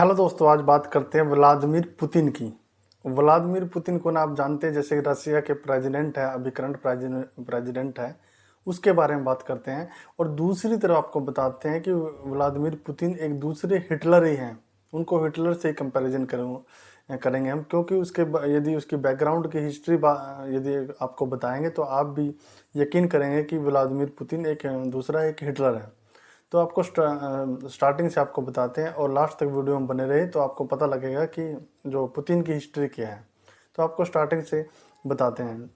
Hello दोस्तों, आज बात करते हैं व्लादिमीर पुतिन की। व्लादिमीर पुतिन को ना आप जानते हैं, जैसे रसिया के प्रेसिडेंट है, अभी करंट प्रेसिडेंट है, उसके बारे में बात करते हैं। और दूसरी तरफ आपको बताते हैं कि व्लादिमीर पुतिन एक दूसरे हिटलर ही हैं। उनको हिटलर से कंपैरिजन करेंगे हम, क्योंकि यदि उसकी बैकग्राउंड की हिस्ट्री यदि आपको बताएंगे तो आप भी यकीन करेंगे कि व्लादिमीर पुतिन एक हिटलर है। तो आपको स्टार्टिंग से आपको बताते हैं और लास्ट तक वीडियो में बने रहे तो आपको पता लगेगा कि जो पुतिन की हिस्ट्री क्या है। तो आपको स्टार्टिंग से बताते हैं।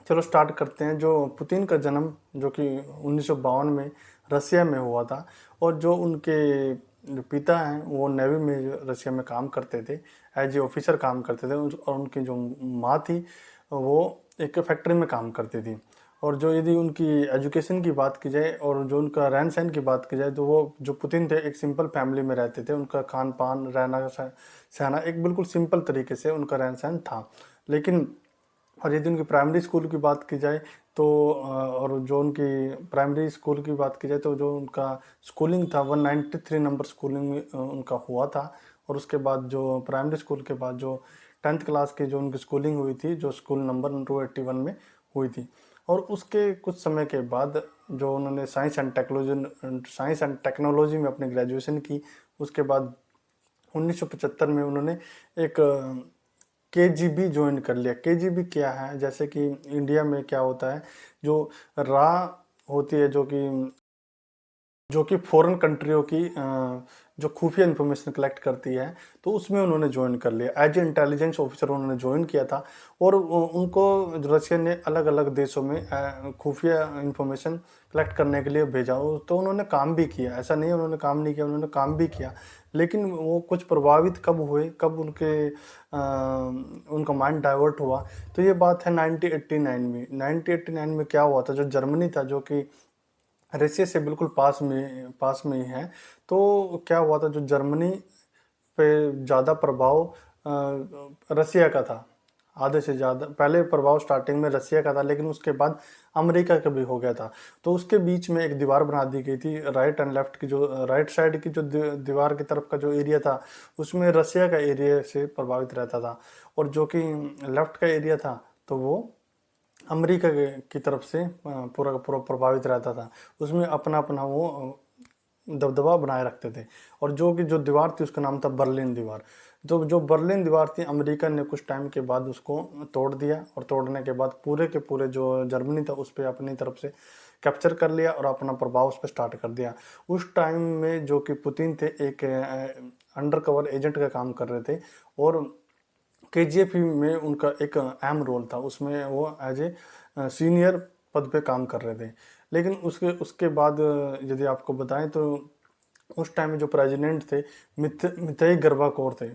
चलो स्टार्ट करते हैं। जो पुतिन का जन्म जो कि 1952 में रसिया में हुआ था, और जो उनके जो पिता हैं वो नेवी में रसिया में काम करते थे, एज ए ऑफिसर काम करते थे। और उनकी जो माँ थी वो एक फैक्ट्री में काम करती थी। और जो यदि उनकी एजुकेशन की बात की जाए और जो उनका रहन सहन की बात की जाए तो वो जो पुतिन थे एक सिंपल फैमिली में रहते थे। उनका खान पान रहना सहना एक बिल्कुल सिंपल तरीके से उनका रहन सहन था। लेकिन और यदि उनकी प्राइमरी स्कूल की बात की जाए तो और जो उनकी प्राइमरी स्कूल की बात की जाए तो जो उनका स्कूलिंग था 193 नंबर स्कूलिंग उनका हुआ था। और उसके बाद जो प्राइमरी स्कूल के बाद जो 10th क्लास की जो उनकी स्कूलिंग हुई थी, जो स्कूल नंबर 281 में हुई थी। और उसके कुछ समय के बाद जो उन्होंने साइंस एंड टेक्नोलॉजी में अपनी ग्रेजुएशन की। उसके बाद 1975 में उन्होंने एक केजीबी ज्वाइन कर लिया। केजीबी क्या है, जैसे कि इंडिया में क्या होता है, जो रा होती है जो कि फॉरेन कंट्रियों की जो खुफिया इंफॉर्मेशन कलेक्ट करती है, तो उसमें उन्होंने ज्वाइन कर लिया। एज ए इंटेलिजेंस ऑफिसर उन्होंने ज्वाइन किया था। और उनको रशिया ने अलग अलग देशों में खुफिया इंफॉर्मेशन कलेक्ट करने के लिए भेजा। तो उन्होंने काम भी किया, ऐसा नहीं है उन्होंने काम नहीं किया, उन्होंने काम भी किया। लेकिन वो कुछ प्रभावित कब हुए, कब उनका माइंड डाइवर्ट हुआ, तो ये बात है 1989 में। 1989 में क्या हुआ था, जो जर्मनी था जो कि रसिया से बिल्कुल पास में ही है। तो क्या हुआ था, जो जर्मनी पे ज़्यादा प्रभाव रसिया का था। आधे से ज़्यादा पहले प्रभाव स्टार्टिंग में रसिया का था, लेकिन उसके बाद अमेरिका का भी हो गया था। तो उसके बीच में एक दीवार बना दी गई थी। राइट एंड लेफ्ट की जो राइट साइड की जो दीवार की तरफ का जो एरिया था, उसमें रसिया का एरिया से प्रभावित रहता था। और जो कि लेफ्ट का एरिया था तो वो अमेरिका की तरफ से पूरा का पूरा प्रभावित रहता था। उसमें अपना अपना वो दबदबा बनाए रखते थे। और जो दीवार थी उसका नाम था बर्लिन दीवार। जो बर्लिन दीवार थी, अमेरिका ने कुछ टाइम के बाद उसको तोड़ दिया। और तोड़ने के बाद पूरे के पूरे जो जर्मनी था उस पर अपनी तरफ से कैप्चर कर लिया और अपना प्रभाव उस पर स्टार्ट कर दिया। उस टाइम में जो कि पुतिन थे एक अंडर कवर एजेंट का काम कर रहे थे। और केजीएफ में उनका एक अहम रोल था, उसमें वो एज ए सीनियर पद पे काम कर रहे थे। लेकिन उसके उसके बाद यदि आपको बताएं तो उस टाइम में जो प्रेसिडेंट थे मिथाई गर्बाकोर थे,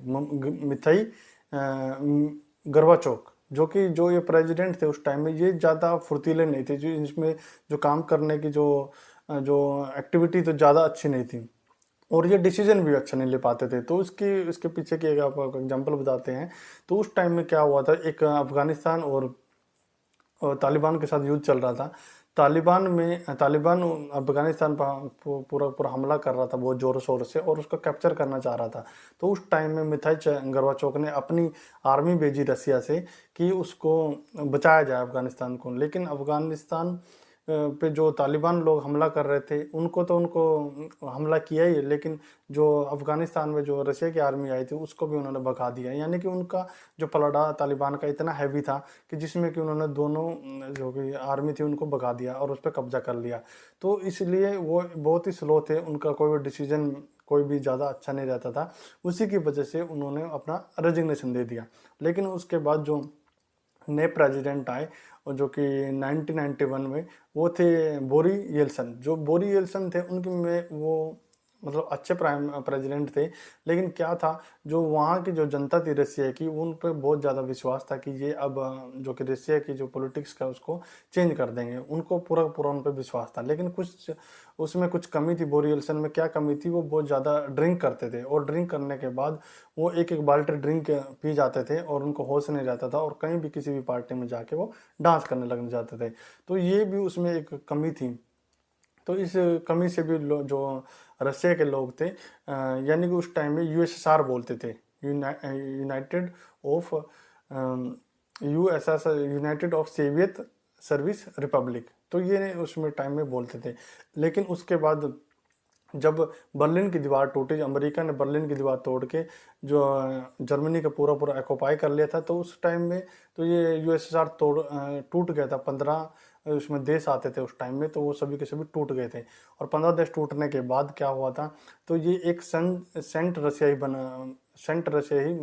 मिथाई गर्बाचोक। जो ये प्रेसिडेंट थे उस टाइम में, ये ज़्यादा फुर्तीले नहीं थे। जो इसमें जो काम करने की जो एक्टिविटी तो ज़्यादा अच्छी नहीं थी, और ये डिसीजन भी अच्छा नहीं ले पाते थे। तो इसके पीछे की एक आपको एग्जांपल बताते हैं। तो उस टाइम में क्या हुआ था, एक अफगानिस्तान और तालिबान के साथ युद्ध चल रहा था। तालिबान अफगानिस्तान पर पूरा पूरा हमला कर रहा था बहुत जोर शोर से, और उसको कैप्चर करना चाह रहा था। तो उस टाइम में मिथाई गर्बाचोक ने अपनी आर्मी भेजी रसिया से कि उसको बचाया जाए अफगानिस्तान को। लेकिन अफगानिस्तान पे जो तालिबान लोग हमला कर रहे थे उनको हमला किया ही, लेकिन जो अफगानिस्तान में जो रशिया की आर्मी आई थी उसको भी उन्होंने भगा दिया। यानी कि उनका जो पलड़ा तालिबान का इतना हैवी था कि जिसमें कि उन्होंने दोनों जो कि आर्मी थी उनको भगा दिया और उस पर कब्जा कर लिया। तो इसलिए वो बहुत ही स्लो थे, उनका कोई भी डिसीजन कोई भी ज़्यादा अच्छा नहीं रहता था। उसी की वजह से उन्होंने अपना रेजिग्नेशन दे दिया। लेकिन उसके बाद जो नए प्रेसिडेंट आए और जो कि 1991 में, वो थे बोरी येल्सन। जो बोरी येल्सन थे उनकी में वो मतलब अच्छे प्राइम प्रेसिडेंट थे। लेकिन क्या था, जो वहाँ की जो जनता थी रसिया की, उन पर बहुत ज़्यादा विश्वास था कि ये अब जो कि रसिया की जो पॉलिटिक्स का उसको चेंज कर देंगे। उनको पूरा पूरा उन पर विश्वास था। लेकिन उसमें कुछ कमी थी। बोरी येल्सन में क्या कमी थी, वो बहुत ज़्यादा ड्रिंक करते थे, और ड्रिंक करने के बाद वो एक एक बाल्टी ड्रिंक पी जाते थे और उनको होश नहीं रहता था, और कहीं भी किसी भी पार्टी में जाके वो डांस करने लग जाते थे। तो ये भी उसमें एक कमी थी। तो इस कमी से भी जो रसिया के लोग थे, यानी कि उस टाइम में यूएसएसआर बोलते थे, United of USSR, United of Soviet service Republic, तो ये उसमें टाइम में बोलते थे। लेकिन उसके बाद जब बर्लिन की दीवार टूटी, अमेरिका ने बर्लिन की दीवार तोड़ के जो जर्मनी का पूरा पूरा ऑक्युपाई कर लिया था, तो उस टाइम में तो ये यूएसएसआर टूट गया था। 15 उसमें देश आते थे उस टाइम में, तो वो सभी के सभी टूट गए थे। और 15 देश टूटने के बाद क्या हुआ था, तो ये एक सेंट रशिया ही बना, सेंट रशिया ही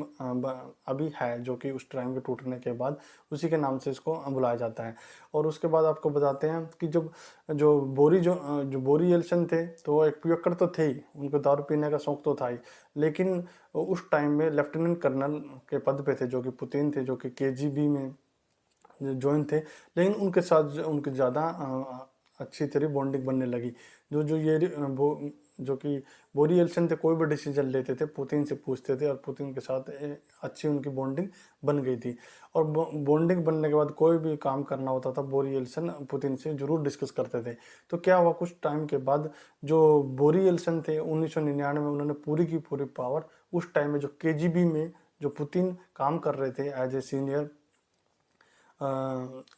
अभी है, जो कि उस टाइम के टूटने के बाद उसी के नाम से इसको बुलाया जाता है। और उसके बाद आपको बताते हैं कि जब जो बोरी येल्सन थे, तो वो एक पियक्कड़ तो थे ही, उनको दारू पीने का शौक तो था ही, लेकिन उस टाइम में लेफ्टिनेंट कर्नल के पद पे थे, जो कि पुतिन थे, जो कि केजीबी में ज्वाइन थे। लेकिन उनके साथ उनकी ज़्यादा अच्छी तरह बॉन्डिंग बनने लगी। जो जो ये जो कि बोरी येल्सन थे, कोई भी डिसीजन लेते थे पुतिन से पूछते थे, और पुतिन के साथ अच्छी उनकी बॉन्डिंग बन गई थी। और बॉन्डिंग बनने के बाद कोई भी काम करना होता था, बोरी येल्सन पुतिन से जरूर डिस्कस करते थे। तो क्या हुआ, कुछ टाइम के बाद जो बोरी येल्सन थे 1999 में उन्होंने पूरी की पूरी पावर, उस टाइम में जो केजीबी में जो पुतिन काम कर रहे थे एज ए सीनियर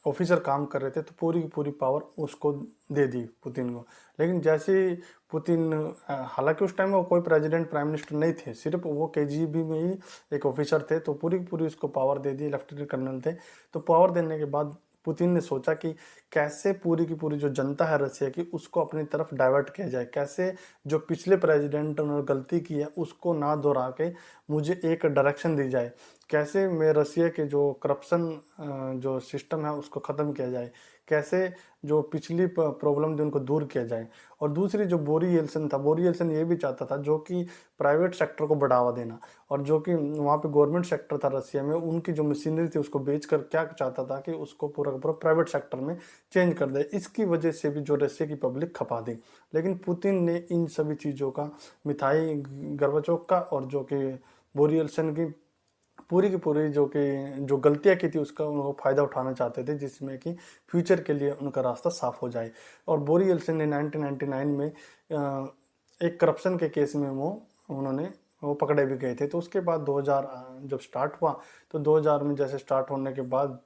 ऑफिसर काम कर रहे थे, तो पूरी की पूरी पावर उसको दे दी पुतिन को। लेकिन जैसे ही पुतिन, हालांकि उस टाइम में वो कोई प्रेसिडेंट प्राइम मिनिस्टर नहीं थे, सिर्फ वो केजीबी में ही एक ऑफिसर थे, तो पूरी की पूरी उसको पावर दे दी, लेफ्टिनेंट कर्नल थे। तो पावर देने के बाद पुतिन ने सोचा कि कैसे पूरी की पूरी जो जनता है रसिया की, उसको अपनी तरफ डाइवर्ट किया जाए, कैसे जो पिछले प्रेसिडेंट उन्होंने गलती की है उसको ना दोहरा के मुझे एक डायरेक्शन दी जाए, कैसे मैं रसिया के जो करप्शन जो सिस्टम है उसको ख़त्म किया जाए, कैसे जो पिछली प्रॉब्लम थी उनको दूर किया जाए। और दूसरी जो बोरी येल्सन था, बोरी येल्सन ये भी चाहता था जो कि प्राइवेट सेक्टर को बढ़ावा देना, और जो कि वहाँ पे गवर्नमेंट सेक्टर था रसिया में, उनकी जो मशीनरी थी उसको बेचकर क्या चाहता था कि उसको पूरा का पूरा प्राइवेट सेक्टर में चेंज कर दे। इसकी वजह से भी जो रसिया की पब्लिक खपा दी। लेकिन पुतिन ने इन सभी चीज़ों का, मिथाई गर्बाचोव का और जो कि बोरी येल्सन की पूरी की पूरी जो गलतियां की थी उसका उनको फ़ायदा उठाना चाहते थे, जिसमें कि फ्यूचर के लिए उनका रास्ता साफ हो जाए। और बोरी येल्सन ने 1999 में एक करप्शन के केस में वो पकड़े भी गए थे। तो उसके बाद 2000 जब स्टार्ट हुआ, तो 2000 में जैसे स्टार्ट होने के बाद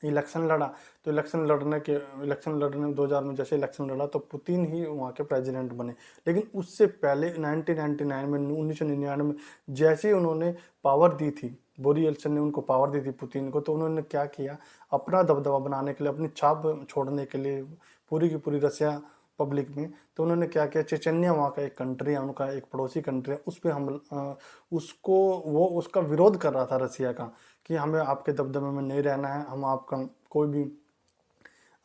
इलेक्शन लड़ा, तो इलेक्शन लड़ने 2000 में जैसे इलेक्शन लड़ा, तो पुतिन ही वहाँ के प्रेसिडेंट बने। लेकिन उससे पहले 1999 में 1999 में जैसे ही उन्होंने पावर दी थी, बोरी येल्सन ने उनको पावर दी थी पुतिन को, तो उन्होंने क्या किया, अपना दबदबा बनाने के लिए, अपनी छाप छोड़ने के लिए पूरी की पूरी रसिया पब्लिक में, तो उन्होंने क्या किया, चेचन्या वहाँ का एक कंट्री है, उनका एक पड़ोसी कंट्री है, उस पर हम उसको वो उसका विरोध कर रहा था रसिया का, कि हमें आपके दबदबे में नहीं रहना है, हम आपका कोई भी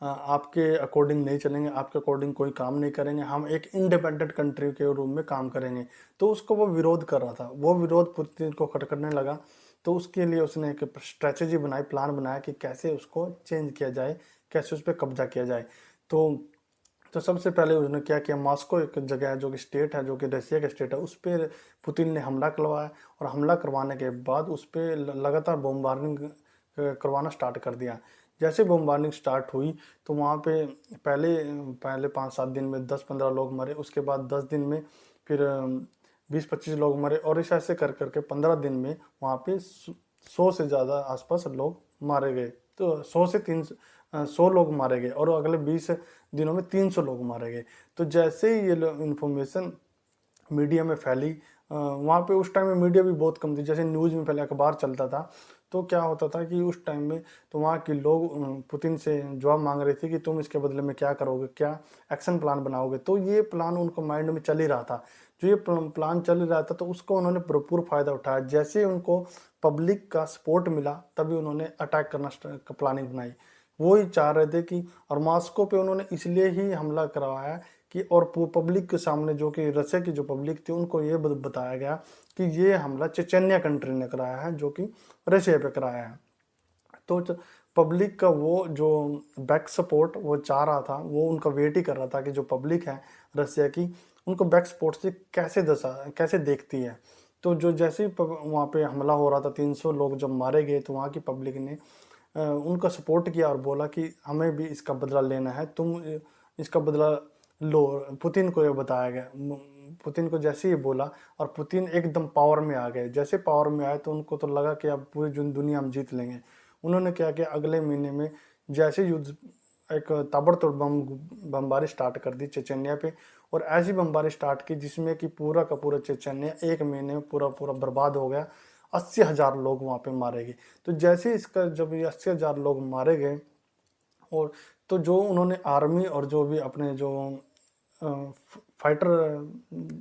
आपके अकॉर्डिंग नहीं चलेंगे, आपके अकॉर्डिंग कोई काम नहीं करेंगे, हम एक इंडिपेंडेंट कंट्री के रूप में काम करेंगे। तो उसको वो विरोध कर रहा था, वो विरोध पुतिन को खटकने लगा। तो उसके लिए उसने एक स्ट्रेटेजी बनाई, प्लान बनाया कि कैसे उसको चेंज किया जाए, कैसे उस पर कब्जा किया जाए। तो सबसे पहले उसने क्या किया, मॉस्को एक जगह है जो कि स्टेट है, जो कि रसिया का स्टेट है, उस पर पुतिन ने हमला करवाया। और हमला करवाने के बाद उस पर लगातार बमबार्डिंग करवाना स्टार्ट कर दिया। जैसे बमबार्डिंग स्टार्ट हुई, तो वहाँ पे पहले पहले 5-7 दिन में 10-15 लोग मरे, उसके बाद 10 दिन में फिर 20-25 लोग मरे, और इस ऐसे कर करके 15 दिन में वहाँ पे 100 से ज़्यादा आसपास लोग मारे गए। तो 100 से 100 लोग मारे गए, और अगले 20 दिनों में 300 लोग मारे गए। तो जैसे ही ये इन्फॉर्मेशन मीडिया में फैली, वहाँ पे उस टाइम में मीडिया भी बहुत कम थी, जैसे न्यूज़ में पहले अखबार चलता था। तो क्या होता था कि उस टाइम में तो वहाँ के लोग पुतिन से जवाब मांग रहे थे कि तुम इसके बदले में क्या करोगे, क्या एक्शन प्लान बनाओगे। तो ये प्लान उनको माइंड में चल ही रहा था, जो ये प्लान चल ही रहा था, तो उसको उन्होंने भरपूर फायदा उठाया। जैसे ही उनको पब्लिक का सपोर्ट मिला, तभी उन्होंने अटैक करना प्लानिंग बनाई। वो ही चाह रहे थे कि, और मॉस्को पे उन्होंने इसलिए ही हमला करवाया कि, और पब्लिक के सामने जो कि रसिया की जो पब्लिक थी उनको ये बताया गया कि ये हमला चेचन्या कंट्री ने कराया है, जो कि रसिया पे कराया है। तो पब्लिक का वो जो बैक सपोर्ट वो चाह रहा था, वो उनका वेट ही कर रहा था कि जो पब्लिक है रसिया की, उनको बैक सपोर्ट से कैसे देखती है। तो जो जैसे ही वहाँ पे हमला हो रहा था, 300 लोग जब मारे गए, तो वहाँ की पब्लिक ने उनका सपोर्ट किया और बोला कि हमें भी इसका बदला लेना है, तुम इसका बदला लो। पुतिन को ये बताया गया, पुतिन को जैसे ही बोला और पुतिन एकदम पावर में आ गए। जैसे पावर में आए तो उनको तो लगा कि अब पूरी दुनिया हम जीत लेंगे। उन्होंने क्या किया, अगले महीने में जैसे युद्ध एक ताबड़तोड़ बमबारी स्टार्ट कर दी चेचन्या पे, और ऐसी बमबारी स्टार्ट की जिसमें कि पूरा का पूरा चेचन्या एक महीने में पूरा पूरा बर्बाद हो गया। 80,000 लोग वहाँ पे मारे गए। तो जैसे इसका जब ये 80,000 लोग मारे गए, और तो जो उन्होंने आर्मी और जो भी अपने जो फाइटर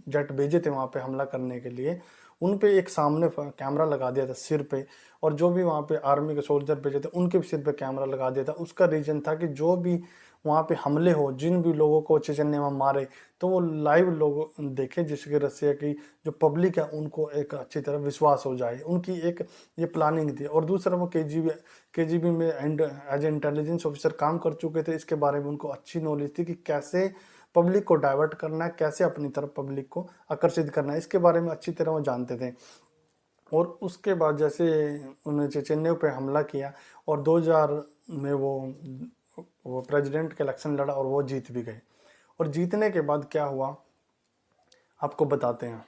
जेट भेजे थे वहाँ पे हमला करने के लिए, उन पे एक सामने कैमरा लगा दिया था सिर पे, और जो भी वहाँ पे आर्मी के सोल्जर भेजे थे उनके भी सिर पे कैमरा लगा दिया था। उसका रीजन था कि जो भी वहाँ पे हमले हो, जिन भी लोगों को चेचन्या में मारे, तो वो लाइव लोग देखे, जिसके रसिया की जो पब्लिक है उनको एक अच्छी तरह विश्वास हो जाए। उनकी एक ये प्लानिंग थी। और दूसरा वो केजीबी में एज इंटेलिजेंस ऑफिसर काम कर चुके थे। इसके बारे में उनको अच्छी नॉलेज थी कि कैसे पब्लिक को डाइवर्ट करना है, कैसे अपनी तरफ पब्लिक को आकर्षित करना है, इसके बारे में अच्छी तरह वो जानते थे। और उसके बाद जैसे उन्होंने चेचन्या पे हमला किया, और 2000 में वो प्रेसिडेंट के इलेक्शन लड़ा और वो जीत भी गए। और जीतने के बाद क्या हुआ आपको बताते हैं।